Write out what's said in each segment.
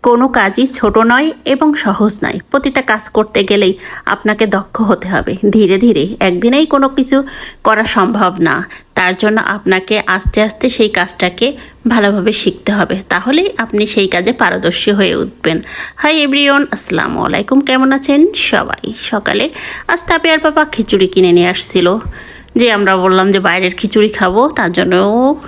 কোনো কাজই ছোট নয় এবং সহজ নয়। প্রতিটা কাজ করতে গেলেই আপনাকে দক্ষ হতে হবে। ধীরে ধীরে একদিনেই কোনো কিছু করা সম্ভব না। তার জন্য আপনাকে আস্তে আস্তে সেই কাজটাকে ভালোভাবে শিখতে হবে, তাহলেই আপনি সেই কাজে পারদর্শী হয়ে উঠবেন। হাই এভরিওয়ান, আসসালামু আলাইকুম। কেমন আছেন সবাই? সকালে আজ তাবিয়ার বাবা খিচুড়ি কিনে নিয়ে আসছিল। যে আমরা বললাম যে বাইরের খিচুড়ি খাবো, তার জন্য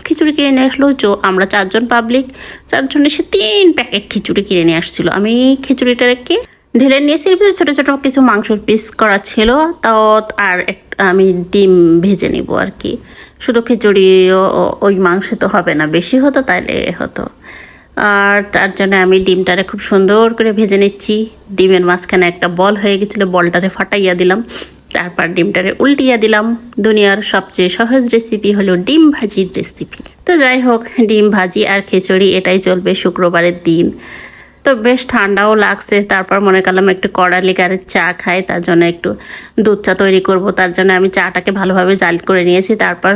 খিচুড়ি কিনে নিয়ে আসলো। আমরা 4 জন পাবলিক, 4 জন এসে 3 প্যাকেট খিচুড়ি কিনে নিয়ে আসছিল। আমি খিচুড়িটাকে ঢেলে নিয়েছি, ছোটো ছোটো কিছু মাংসের পিস করা ছিল, তাও আর আমি ডিম ভেজে নিব আর কি। শুধু খিচুড়ি ওই মাংস তো হবে না, বেশি হতো তাইলে হতো। আর তার জন্য আমি ডিমটারে খুব সুন্দর করে ভেজে নিচ্ছি। ডিমের মাঝখানে একটা বল হয়ে গেছিলো, বলটারে ফাটাইয়া দিলাম, তারপর ডিমটারে উল্টিয়ে দিলাম। দুনিয়ার সবচেয়ে সহজ রেসিপি হলো ডিম ভাজির রেসিপি। তো যাই হোক, ডিম ভাজি আর খিচুড়ি এটাই চলবে শুক্রবারের দিন। তো বেশ ঠান্ডাও লাগছে, তারপর মনে করলাম একটু কড়া লিকারের চা খাই, তার জন্য একটু দুধ চা তৈরি করব। তার জন্য আমি চাটাকে ভালোভাবে জাল করে নিয়েছি। তারপর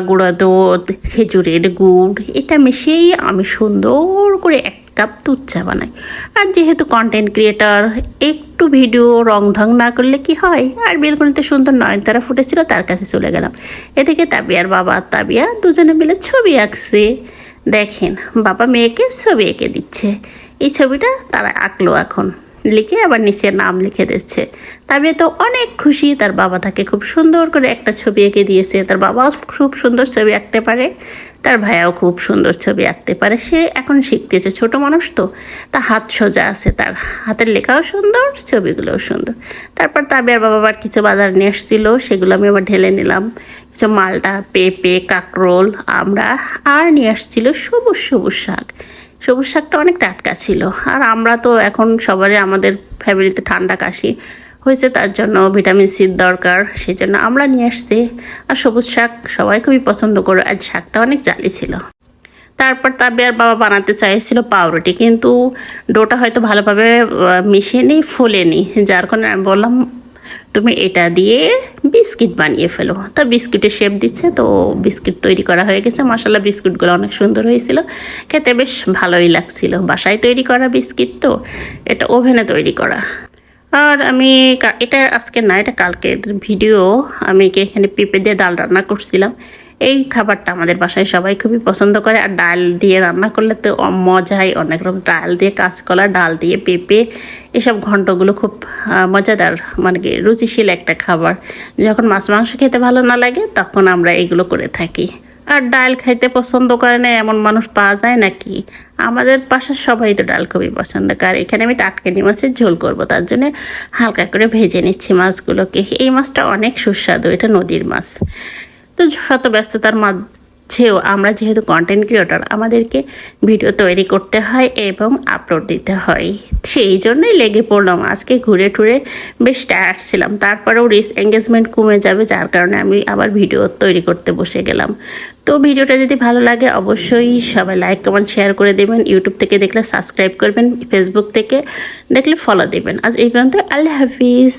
গুঁড়ো দুধ, খেজুরের গুড় এটা মিশিয়েই আমি সুন্দর করে 1 কাপ দুধ চা বানাই। আর যেহেতু কন্টেন্ট ক্রিয়েটর, একটু ভিডিও রং ঢং না করলে কি হয়। আর বেলকনিতে সুন্দর নয়নতারা ফুটেছিল, তার কাছে চলে গেলাম। এদিকে তাবিয়ার বাবা তাবিয়া দুজনে মিলে ছবি আঁকছে। দেখেন, বাবা মেয়েকে ছবি এঁকে দিচ্ছে। এই ছবিটা তারা আঁকলো, এখন লিখে আবার নিচে নাম লিখে দিচ্ছে। তাবিয়া তো অনেক খুশি, তার বাবা তাকে খুব সুন্দর করে একটা ছবি এঁকে দিয়েছে। তার বাবাও খুব সুন্দর ছবি আঁকতে পারে, তার ভাইয়াও খুব সুন্দর ছবি আঁকতে পারে। সে এখন শিখতেছে, ছোট মানুষ তো, তা হাত সোজা আছে, তার হাতের লেখাও সুন্দর, ছবিগুলোও সুন্দর। তারপর তাবিয়ার বাবা আবার কিছু বাজার নিয়ে এসেছিলো, সেগুলো আমি আবার ঢেলে নিলাম। কিছু মালটা, পেঁপে, কাঁকরোল, আমরা আর নিয়ে আসছিল সবুজ সবুজ শাক। সবুজ শাকটা অনেক টাটকা ছিল। আর আমরা তো এখন সবারই, আমাদের ফ্যামিলিতে ঠান্ডা কাশি হয়েছে, তার জন্য ভিটামিন সির দরকার, সেই জন্য আমরা নিয়ে আসছি। আর সবুজ শাক সবাই খুবই পছন্দ করে, আর শাকটা অনেক জালি ছিল। তারপর তাবিয়ার বাবা বানাতে চাইছিল পাউরুটি, কিন্তু ডোটা হয়তো ভালোভাবে মিশিয়ে নিই, ফোলেনি, যার কারণে আমি বললাম তুমি এটা দিয়ে বিস্কিট বানিয়ে ফেলো। তা বিস্কুটের শেপ দিচ্ছে, তো বিস্কিট তৈরি করা হয়ে গেছে। মশলা বিস্কুটগুলো অনেক সুন্দর হয়েছিল, খেতে বেশ ভালোই লাগছিল। বাসায় তৈরি করা বিস্কিট তো, এটা ওভেনে তৈরি করা। আর আমি এটা আজকে না, এটা কালকের ভিডিও। আমি এখানে পেঁপে দিয়ে ডাল রান্না করছিলাম। এই খাবারটা আমাদের বাসায় সবাই খুবই পছন্দ করে। আর ডাল দিয়ে রান্না করলে তো মজাই অনেক রকম। ডাল দিয়ে কাঁচকলা, ডাল দিয়ে পেঁপে, এসব ঘন্টগুলো খুব মজাদার, মানে কি রুচিশীল একটা খাবার। যখন মাছ মাংস খেতে ভালো না লাগে, তখন আমরা এগুলো করে থাকি। আর ডাল খাইতে পছন্দ করে না এমন মানুষ পাওয়া যায় নাকি? আমাদের পাশের সবাই তো ডাল খুবই পছন্দ করে। এখানে আমি টাটকানি মাছের ঝোল করব, তার জন্য হালকা করে ভেজে নিচ্ছি মাছগুলোকে। এই মাছটা অনেক সুস্বাদু, এটা নদীর মাছ। তো শত ব্যস্ততার মাঝেও আমরা যেহেতু কন্টেন্ট ক্রিয়েটর, আমাদেরকে ভিডিও তৈরি করতে হয় এবং আপলোড দিতে হয়, সেই জন্যই লেগে পড়লাম। আজকে ঘুরে টুরে বেশ টায়ার্ড ছিলাম, তারপরেও রিচ এঙ্গেজমেন্ট কমে যাবে, যার কারণে আমি আবার ভিডিও তৈরি করতে বসে গেলাম। তো ভিডিওটা যদি ভালো লাগে অবশ্যই সবাই লাইক কমেন্ট শেয়ার করে দেবেন। ইউটিউব থেকে দেখলে সাবস্ক্রাইব করবেন, ফেসবুক থেকে দেখলে ফলো দেবেন। আজ এই পর্যন্ত, আল্লাহ হাফিজ।